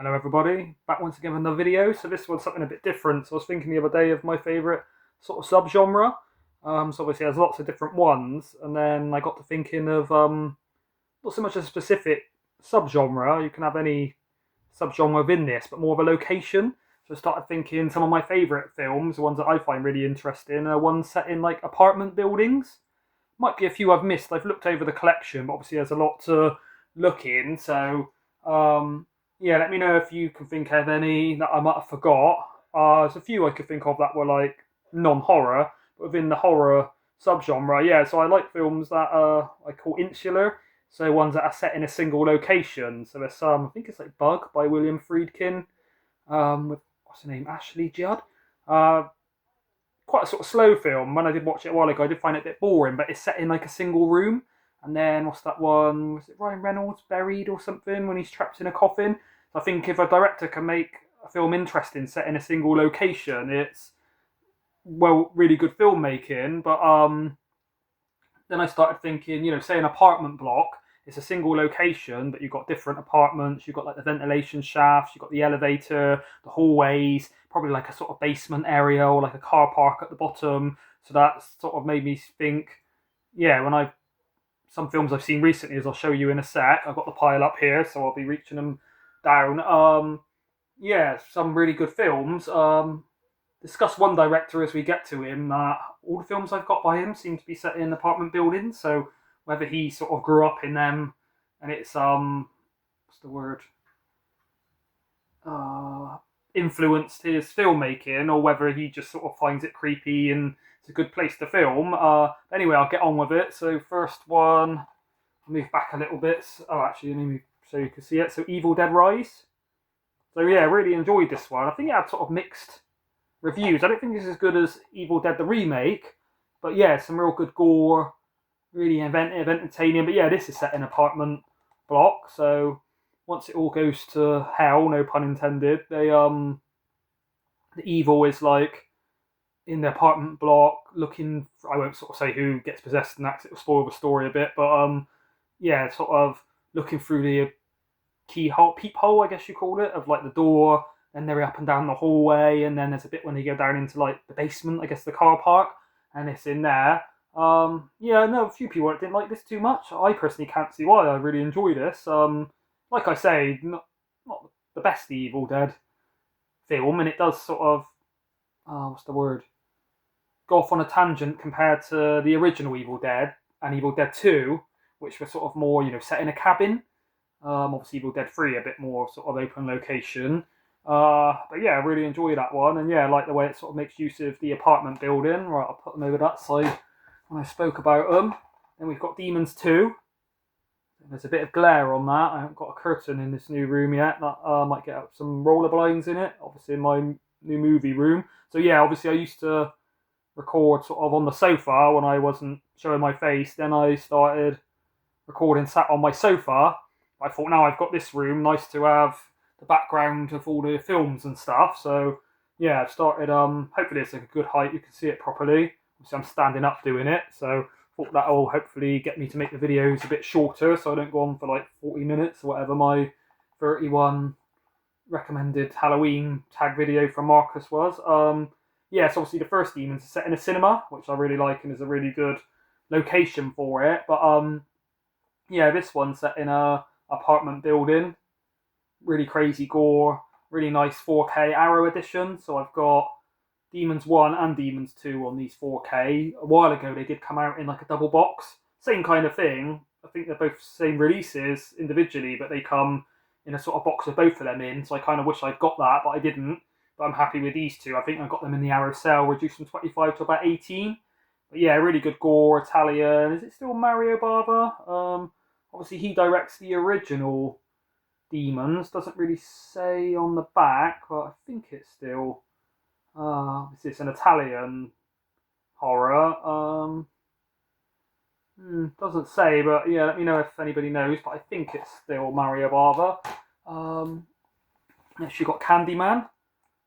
Hello everybody, back once again with another video. So this one's something a bit different. So I was thinking the other day of my favourite sort of subgenre. So obviously there's lots of different ones, and then I got to thinking of not so much a specific subgenre. You can have any subgenre within this, but more of a location. So I started thinking some of my favourite films, the ones that I find really interesting, are ones set in like apartment buildings. Might be a few I've missed. I've looked over the collection, but obviously there's a lot to look in. So yeah, let me know if you can think of any that I might have forgot. There's a few I could think of that were like non-horror, but within the horror subgenre. Yeah, so I like films that I call insular. So ones that are set in a single location. So there's some, I think it's like Bug by William Friedkin, with what's her name, Ashley Judd. Uh, Quite a sort of slow film. When I did watch it a while ago, I did find it a bit boring, but it's set in like a single room. And then what's that one? Was it Ryan Reynolds, Buried or something, when he's trapped in a coffin? So I think if a director can make a film interesting set in a single location, it's really good filmmaking. But then I started thinking, say an apartment block, it's a single location, but you've got different apartments, you've got like the ventilation shafts, you've got the elevator, the hallways, probably like a sort of basement area or like a car park at the bottom. So that sort of made me think, yeah, some films I've seen recently, as I'll show you in a sec, I've got the pile up here, so I'll be reaching them down. Yeah, some really good films. Discuss one director as we get to him. All the films I've got by him seem to be set in apartment buildings, so whether he sort of grew up in them and it's what's the word? Influenced his filmmaking, or whether he just sort of finds it creepy and it's a good place to film. Anyway, I'll get on with it. So first one, I'll move back a little bit. Oh, actually, let me move so you can see it. So Evil Dead Rise. So yeah, really enjoyed this one. I think it had sort of mixed reviews. I don't think it's as good as Evil Dead the remake, but yeah, some real good gore, really inventive, entertaining. But yeah, this is set in an apartment block, so once it all goes to hell, no pun intended, the evil is like in the apartment block looking for, I won't sort of say who gets possessed and that, 'cause it'll spoil the story a bit, but yeah, sort of looking through the keyhole, peephole, I guess you call it, of like the door. Then they're up and down the hallway, and then there's a bit when they go down into like the basement, I guess the car park, and it's in there. Yeah, no, a few people didn't like this too much. I personally can't see why. I really enjoy this. Like I say, not the best Evil Dead film, and it does sort of, what's the word? Go off on a tangent compared to the original Evil Dead and Evil Dead 2, which were sort of more, set in a cabin. Obviously, Evil Dead 3, a bit more sort of open location. But yeah, I really enjoy that one. And yeah, I like the way it sort of makes use of the apartment building. Right, I'll put them over that side when I spoke about them. Then we've got Demons 2. There's a bit of glare on that. I haven't got a curtain in this new room yet. That might get up some roller blinds in it, obviously in my new movie room. So yeah, obviously I used to record sort of on the sofa when I wasn't showing my face. Then I started recording sat on my sofa. I thought, now I've got this room, nice to have the background of all the films and stuff. So yeah, I've started. Hopefully it's like a good height, you can see it properly. Obviously I'm standing up doing it, so thought that'll hopefully get me to make the videos a bit shorter, so I don't go on for like 40 minutes or whatever my 31 recommended Halloween tag video from Marcus was. Yeah, so obviously the first Demons is set in a cinema, which I really like and is a really good location for it. But yeah, this one's set in a apartment building. Really crazy gore, really nice 4K Arrow edition. So I've got Demons 1 and Demons 2 on these 4K. A while ago they did come out in like a double box. Same kind of thing. I think they're both same releases individually, but they come in a sort of box with both of them in. So I kind of wish I'd got that, but I didn't. But I'm happy with these two. I think I got them in the Arrow sale, reduced from 25 to about 18. But yeah, really good gore, Italian. Is it still Mario Bava? Obviously he directs the original Demons. Doesn't really say on the back, but I think it's still it's an Italian horror. Doesn't say, but yeah, let me know if anybody knows. But I think it's still Mario Bava. Next, you got Candyman.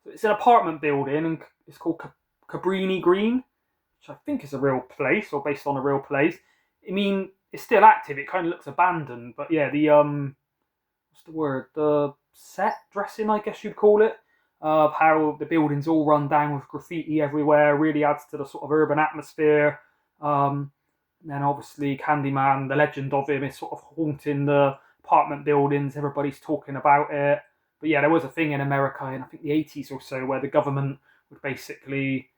So it's an apartment building, and it's called Cabrini Green, which I think is a real place or based on a real place. I mean, it's still active. It kind of looks abandoned, but yeah, the what's the word? The set dressing, I guess you'd call it, of how the buildings all run down with graffiti everywhere. Really adds to the sort of urban atmosphere. And then obviously Candyman, the legend of him is sort of haunting the apartment buildings. Everybody's talking about it. But yeah, there was a thing in America in I think the 80s or so where the government would basically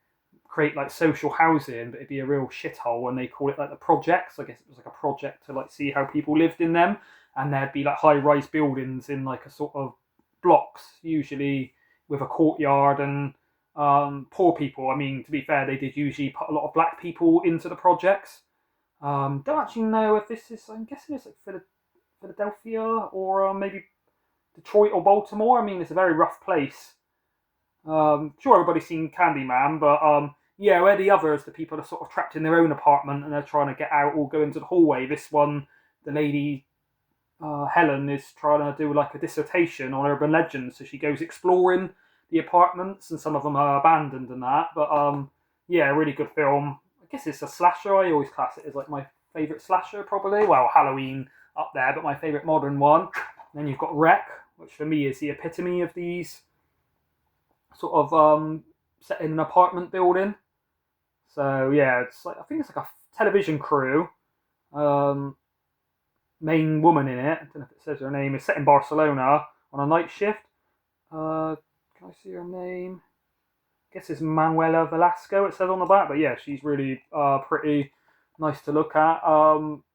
create like social housing, but it'd be a real shithole, and they call it like the projects. I guess it was like a project to like see how people lived in them, and there'd be like high-rise buildings in like a sort of blocks, usually with a courtyard, and poor people. I mean, to be fair, they did usually put a lot of black people into the projects. Don't actually know if this is. I'm guessing it's like Philadelphia or maybe Detroit or Baltimore. I mean, it's a very rough place. Sure, everybody's seen Candyman, but yeah, where the others, the people are sort of trapped in their own apartment and they're trying to get out or go into the hallway. This one, the lady Helen is trying to do like a dissertation on urban legends, so she goes exploring the apartments, and some of them are abandoned and that. But yeah, really good film. I guess it's a slasher. I always class it as like my favourite slasher, probably. Well, Halloween up there, but my favourite modern one. And then you've got Wreck, which for me is the epitome of these sort of set in an apartment building. So yeah, it's like I think it's like a television crew. Main woman in it, I don't know if it says her name, is set in Barcelona on a night shift. Can I see her name? I guess it's Manuela Velasco, it says on the back, but yeah, she's really pretty nice to look at.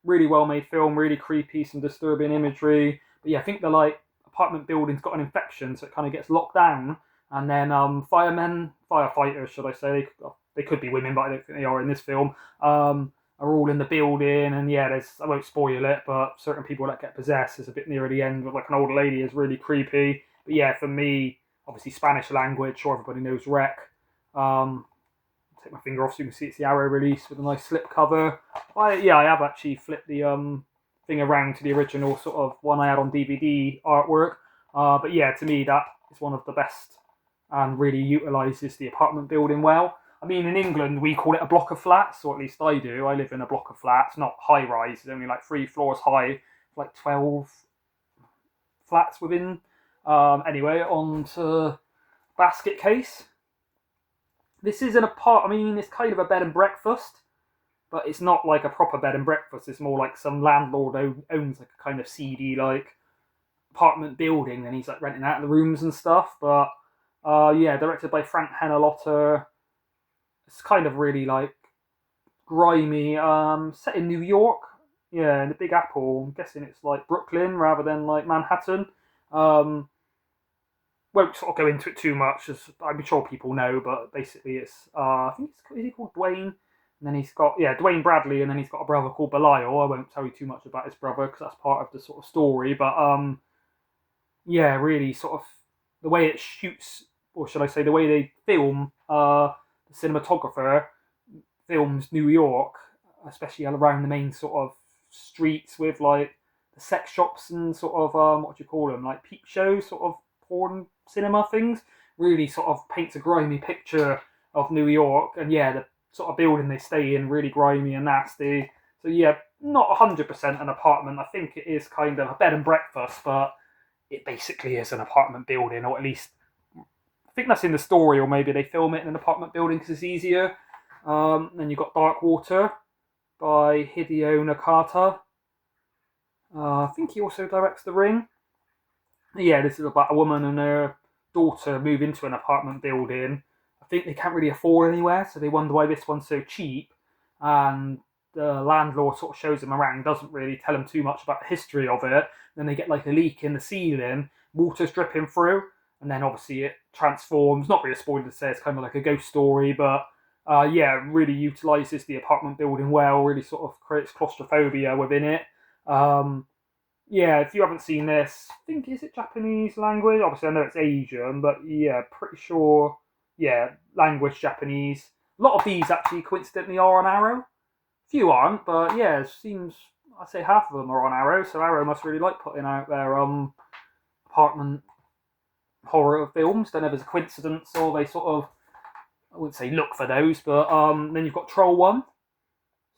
Really well made film, really creepy, some disturbing imagery. But yeah, I think the like apartment building's got an infection, so it kind of gets locked down. And then firefighters, should I say, they could be women, but I don't think they are in this film, are all in the building. And yeah, I won't spoil it, but certain people that get possessed is a bit near the end with like an old lady is really creepy. But yeah, for me, obviously Spanish language, sure everybody knows Wreck. Take my finger off so you can see it's the Arrow release with a nice slip cover. I have actually flipped the thing around to the original sort of one I had on DVD artwork. But yeah, to me that is one of the best and really utilises the apartment building well. I mean, in England, we call it a block of flats, or at least I do. I live in a block of flats, not high-rise. It's only like 3 floors high, like 12 flats within. Anyway, on to Basket Case. This is it's kind of a bed and breakfast, but it's not like a proper bed and breakfast. It's more like some landlord owns like a kind of seedy, like, apartment building, and he's like renting out the rooms and stuff, but yeah, directed by Frank Henenlotter. It's kind of really like grimy, set in New York, yeah, in the Big Apple. I'm guessing it's like Brooklyn rather than like Manhattan. Won't sort of go into it too much, as I'm sure people know, but basically it's I think is he called Dwayne? And then he's got Dwayne Bradley, and then he's got a brother called Belial. I won't tell you too much about his brother because that's part of the sort of story, but yeah, really sort of the way it shoots, or should I say the way they film, the cinematographer films New York, especially around the main sort of streets with like the sex shops and sort of, what do you call them, like peep shows, sort of porn cinema things, really sort of paints a grimy picture of New York. And yeah, the sort of building they stay in, really grimy and nasty. So yeah, not 100% an apartment. I think it is kind of a bed and breakfast, but it basically is an apartment building, or at least I think that's in the story, or maybe they film it in an apartment building because it's easier. Then you've got Dark Water by Hideo Nakata. I think he also directs The Ring. Yeah, this is about a woman and her daughter move into an apartment building. I think they can't really afford anywhere, so they wonder why this one's so cheap. And the landlord sort of shows them around, doesn't really tell them too much about the history of it. Then they get like a leak in the ceiling, water's dripping through, and then obviously it transforms. Not really a spoiler to say, it's kind of like a ghost story, but yeah, really utilises the apartment building well, really sort of creates claustrophobia within it. Yeah, if you haven't seen this, I think, is it Japanese language? Obviously, I know it's Asian, but yeah, pretty sure, yeah, language Japanese. A lot of these actually coincidentally are on Arrow. Few aren't, but yeah, it seems, I'd say half of them are on Arrow, so Arrow must really like putting out their apartment horror films. Don't know if it's a coincidence or they sort of, I wouldn't say look for those, but then you've got Troll 1,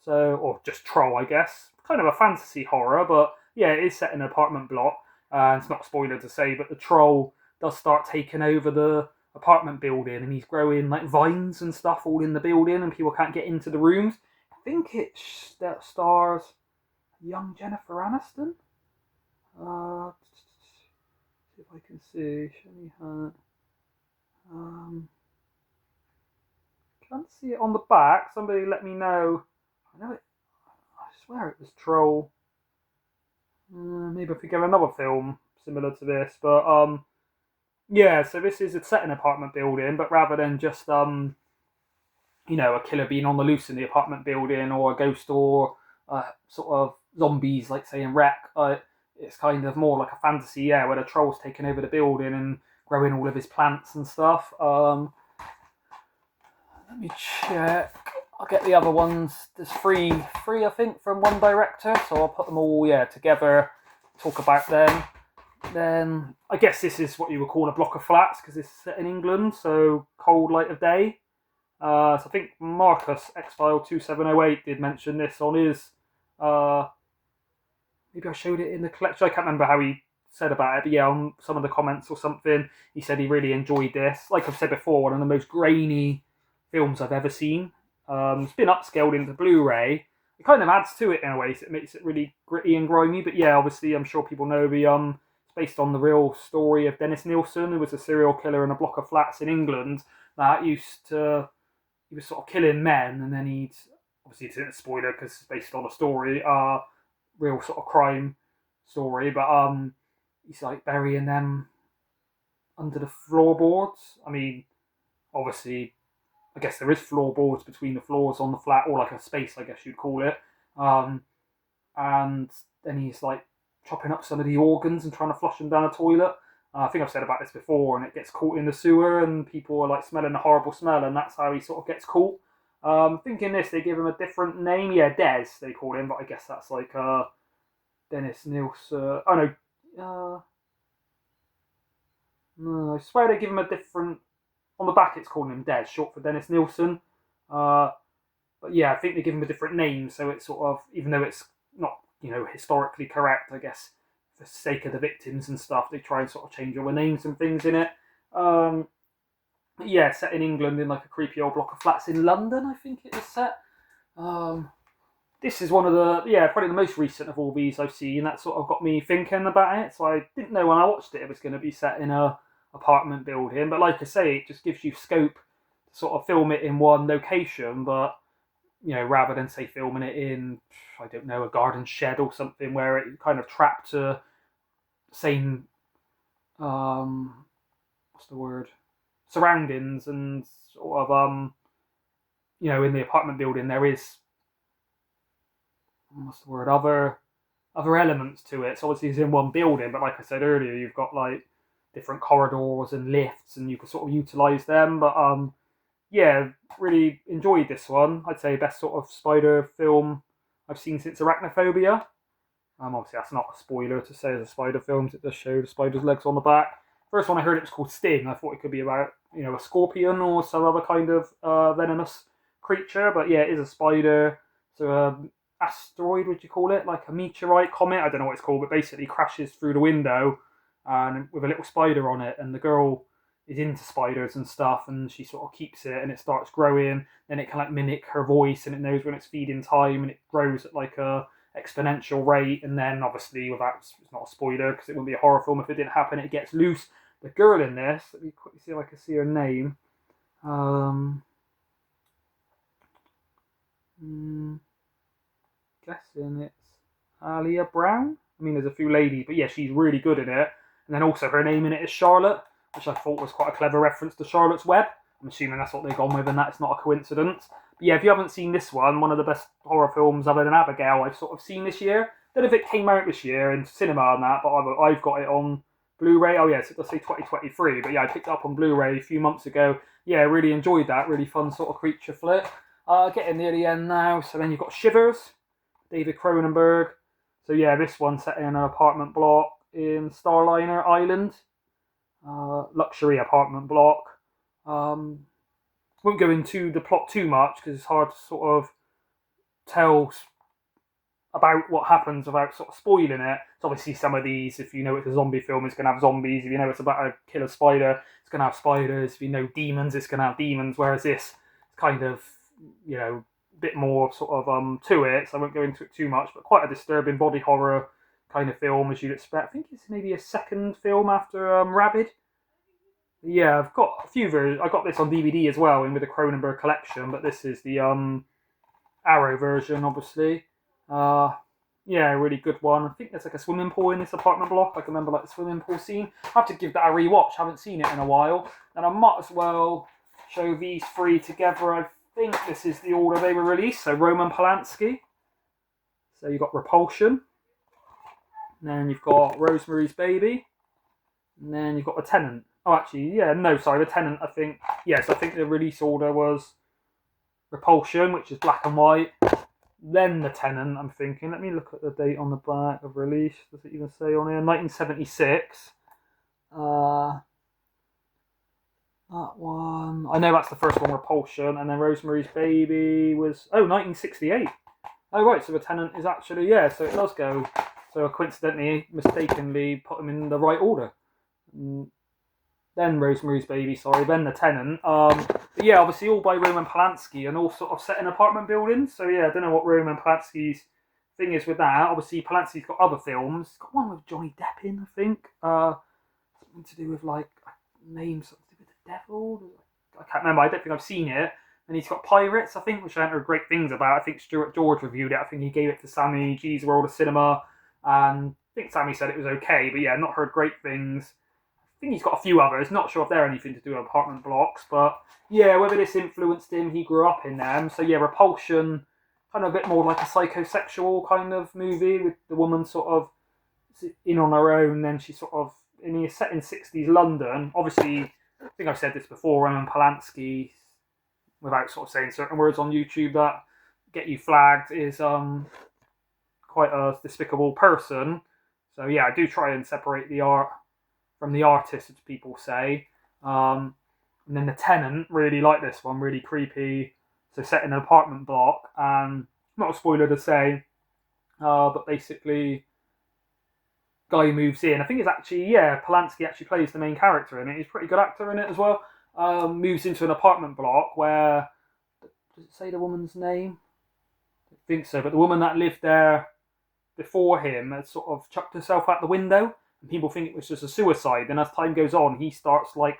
so, or just Troll, I guess. Kind of a fantasy horror, but yeah, it is set in an apartment block. And it's not a spoiler to say, but the troll does start taking over the apartment building, and he's growing like vines and stuff all in the building, and people can't get into the rooms. I think it stars young Jennifer Aniston. See if I can see. Show me her. Can't see it on the back. Somebody let me know. I know it. I swear it was Troll. Maybe I could get another film similar to this, but yeah. So this is set in an apartment building, but rather than just a killer being on the loose in the apartment building, or a ghost, or sort of zombies, like say in Wreck, it's kind of more like a fantasy, yeah, where the troll's taking over the building and growing all of his plants and stuff. Let me check. I'll get the other ones. There's three, I think, from one director, so I'll put them all, together, talk about them. Then, I guess this is what you would call a block of flats, because it's set in England, so cold light of day. So I think Marcus, X-File 2708, did mention this on his, maybe I showed it in the collection, I can't remember how he said about it, but yeah, on some of the comments or something, he said he really enjoyed this. Like I've said before, one of the most grainy films I've ever seen. It's been upscaled into Blu-ray. It kind of adds to it in a way, so it makes it really gritty and grimy. But yeah, obviously, I'm sure people know it's based on the real story of Dennis Nilsen, who was a serial killer in a block of flats in England that he was sort of killing men, and then obviously it's a spoiler because it's based on a story, real sort of crime story, but he's like burying them under the floorboards. I mean, obviously, I guess there is floorboards between the floors on the flat, or like a space, I guess you'd call it. And then he's like chopping up some of the organs and trying to flush them down a toilet. I think I've said about this before, and it gets caught in the sewer, and people are like smelling a horrible smell, and that's how he sort of gets caught. Thinking this, they give him a different name. Yeah, Des, they call him, but I guess that's like Dennis Nilsen. Oh no, no, I swear they give him a different. On the back, it's calling him Des, short for Dennis Nilsen. But yeah, I think they give him a different name, so it's sort of, even though it's not historically correct, I guess for the sake of the victims and stuff, they try and sort of change all the names and things in it. Yeah, set in England in like a creepy old block of flats in London, I think it is set. This is one of probably the most recent of all these I've seen. That sort of got me thinking about it. So I didn't know when I watched it was going to be set in a apartment building, but like I say, it just gives you scope to sort of film it in one location, but rather than say filming it in, I don't know, a garden shed or something where it kind of trapped to same what's the word, surroundings, and sort of in the apartment building there is, what's the word, other elements to it. So obviously it's in one building, but like I said earlier, you've got like different corridors and lifts, and you can sort of utilize them. But yeah, really enjoyed this one. I'd say best sort of spider film I've seen since Arachnophobia. Obviously that's not a spoiler to say as a spider film, it does show the spider's legs on the back. First one I heard it was called Sting. I thought it could be about a scorpion or some other kind of venomous creature, but yeah, it is a spider. So asteroid, would you call it, like a meteorite, comet, I don't know what it's called, but basically crashes through the window and with a little spider on it, and the girl is into spiders and stuff, and she sort of keeps it, and it starts growing, then it can like mimic her voice, and it knows when it's feeding time, and it grows at like a exponential rate, and then obviously, without, it's not a spoiler because it wouldn't be a horror film if it didn't happen, it gets loose. The girl in this, let me quickly see if I can see her name. Guessing it's Alia Brown. I mean, there's a few ladies, but yeah, she's really good in it. And then also her name in it is Charlotte, which I thought was quite a clever reference to Charlotte's Web. I'm assuming that's what they've gone with, and that's not a coincidence. But yeah, if you haven't seen this one of the best horror films other than Abigail I've sort of seen this year. Don't know if it came out this year in cinema and that, but I've got it on Blu-ray. Oh yes, it does say 2023, but yeah, I picked it up on Blu-ray a few months ago. Yeah, really enjoyed that. Really fun sort of creature flick. Getting near the end now. So then you've got Shivers, David Cronenberg. So yeah, this one set in an apartment block in Starliner Island. Luxury apartment block. Won't go into the plot too much because it's hard to sort of tell about what happens without sort of spoiling it. So obviously some of these, if you know it's a zombie film, it's going to have zombies. If you know it's about a killer spider, it's going to have spiders. If you know demons, it's going to have demons. Whereas this is kind of, you know, a bit more sort of to it. So I won't go into it too much, but quite a disturbing body horror kind of film as you'd expect. I think it's maybe a second film after Rabid. Yeah, I've got a few versions. I got this on DVD as well, in with the Cronenberg collection, but this is the Arrow version, obviously. Uh, yeah, really good one. I think there's like a swimming pool in this apartment block. I can remember like the swimming pool scene. I have to give that a rewatch. Haven't seen it in a while, and I might as well show these three together. I think this is the order they were released. So Roman Polanski. So you've got Repulsion. And then you've got Rosemary's Baby. And then you've got The Tenant. Oh, actually, yeah, no, sorry, The Tenant, I think. Yes, I think the release order was Repulsion, which is black and white. Then The Tenant, I'm thinking. Let me look at the date on the back of release. Does it even say on here? 1976. That one. I know that's the first one, Repulsion. And then Rosemary's Baby was... Oh, 1968. Oh, right, so The Tenant is actually... Yeah, so it does go... So I coincidentally, mistakenly put them in the right order. Then Rosemary's Baby, sorry, then The Tenant. But yeah, obviously all by Roman Polanski and all sort of set in apartment buildings. So yeah, I don't know what Roman Polanski's thing is with that. Obviously Polanski's got other films. He's got one with Johnny Depp in, I think. Something to do with like names, something to do with the devil. I can't remember. I don't think I've seen it. And he's got Pirates, I think, which I haven't heard great things about. I think Stuart George reviewed it. I think he gave it to Sammy G's World of Cinema, and I think Sammy said it was okay. But yeah, not heard great things. I think he's got a few others. Not sure if they're anything to do with apartment blocks, but yeah, whether this influenced him, he grew up in them. So yeah, Repulsion, kind of a bit more like a psychosexual kind of movie with the woman sort of in on her own. Then she sort of set in 60s London. Obviously, I think I've said this before. Roman Polanski, without sort of saying certain words on YouTube that get you flagged, is quite a despicable person. So yeah, I do try and separate the art from the artist, as people say. And then The Tenant, really like this one, really creepy. So set in an apartment block, and not a spoiler to say, but basically, guy moves in. I think it's actually, yeah, Polanski actually plays the main character in it. He's a pretty good actor in it as well. Moves into an apartment block where, does it say the woman's name? I don't think so, but the woman that lived there before him had sort of chucked herself out the window, and people think it was just a suicide. Then as time goes on, he starts like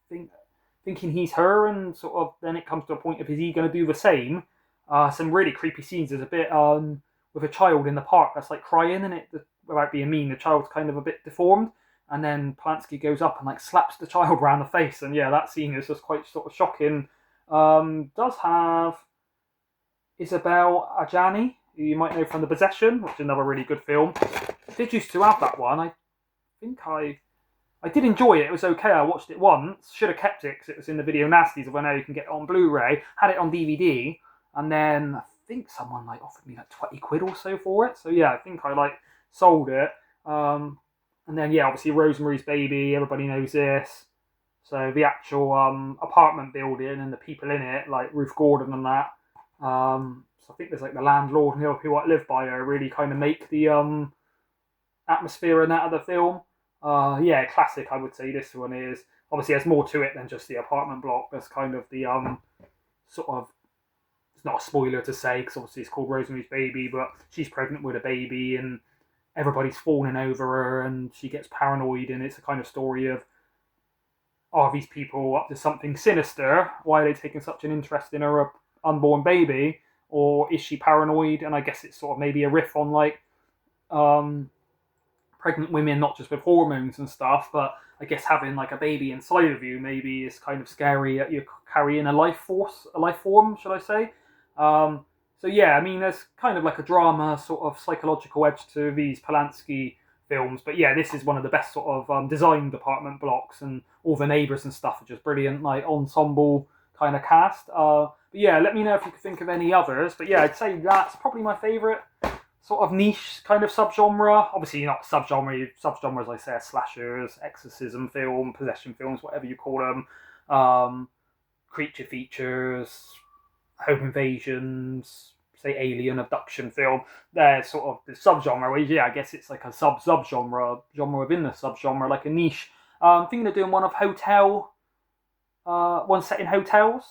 thinking he's her, and sort of then it comes to a point of, is he going to do the same? Some really creepy scenes. There's a bit with a child in the park that's like crying, and it, without being mean, the child's kind of a bit deformed, and then Polanski goes up and like slaps the child around the face, and yeah, that scene is just quite sort of shocking. Does have Isabelle Adjani, who you might know from The Possession, which is another really good film. I did used to have that one. I think I did enjoy it. It was okay. I watched it once. Should have kept it because it was in the Video Nasties of I know you can get it on Blu-ray. Had it on DVD, and then I think someone like offered me like 20 quid or so for it. So yeah, I think I like sold it. And then yeah, obviously Rosemary's Baby. Everybody knows this. So the actual apartment building and the people in it, like Ruth Gordon and that. So I think there's like the landlord and the people that live by her really kind of make the atmosphere and that of the film. Yeah, classic, I would say this one is. Obviously, there's more to it than just the apartment block. There's kind of the sort of, it's not a spoiler to say because obviously it's called Rosemary's Baby, but she's pregnant with a baby and everybody's falling over her and she gets paranoid, and it's a kind of story of, are these people up to something sinister? Why are they taking such an interest in her unborn baby? Or is she paranoid? And I guess it's sort of maybe a riff on like pregnant women, not just with hormones and stuff, but I guess having like a baby inside of you maybe is kind of scary that you're carrying a life form, should I say. So yeah, I mean, there's kind of like a drama, sort of psychological edge to these Polanski films, but yeah, this is one of the best sort of designed apartment blocks, and all the neighbours and stuff are just brilliant, like ensemble kind of cast. But yeah, let me know if you could think of any others. But yeah, I'd say that's probably my favourite sort of niche kind of subgenre. Obviously not subgenres I say are slashers, exorcism film, possession films, whatever you call them, creature features, home invasions, say alien abduction film. They're sort of the subgenre. Where, yeah, I guess it's like a subgenre within the subgenre, like a niche. Thinking of doing one of hotel, one set in hotels.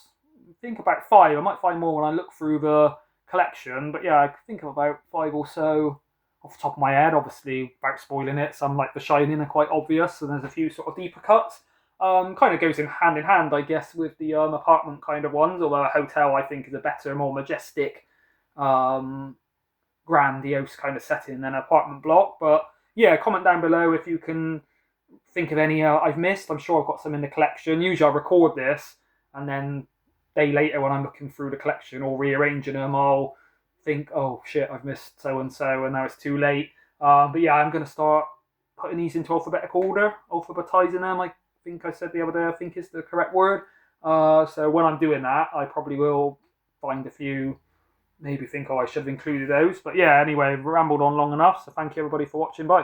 Think about 5. I might find more when I look through the collection, but yeah, I think of about 5 or so off the top of my head. Obviously, without spoiling it, some like The Shining are quite obvious, and there's a few sort of deeper cuts. Kind of goes in hand, I guess, with the apartment kind of ones. Although a hotel, I think, is a better, more majestic, grandiose kind of setting than an apartment block. But yeah, comment down below if you can think of any I've missed. I'm sure I've got some in the collection. Usually, I record this, and then day later when I'm looking through the collection or rearranging them, I'll think, oh shit, I've missed so and so, and now it's too late. But yeah, I'm going to start putting these into alphabetical order, alphabetizing them. I think I said the other day, I think is the correct word. So when I'm doing that, I probably will find a few, maybe think, oh, I should have included those. But yeah, anyway, rambled on long enough. So thank you everybody for watching. Bye.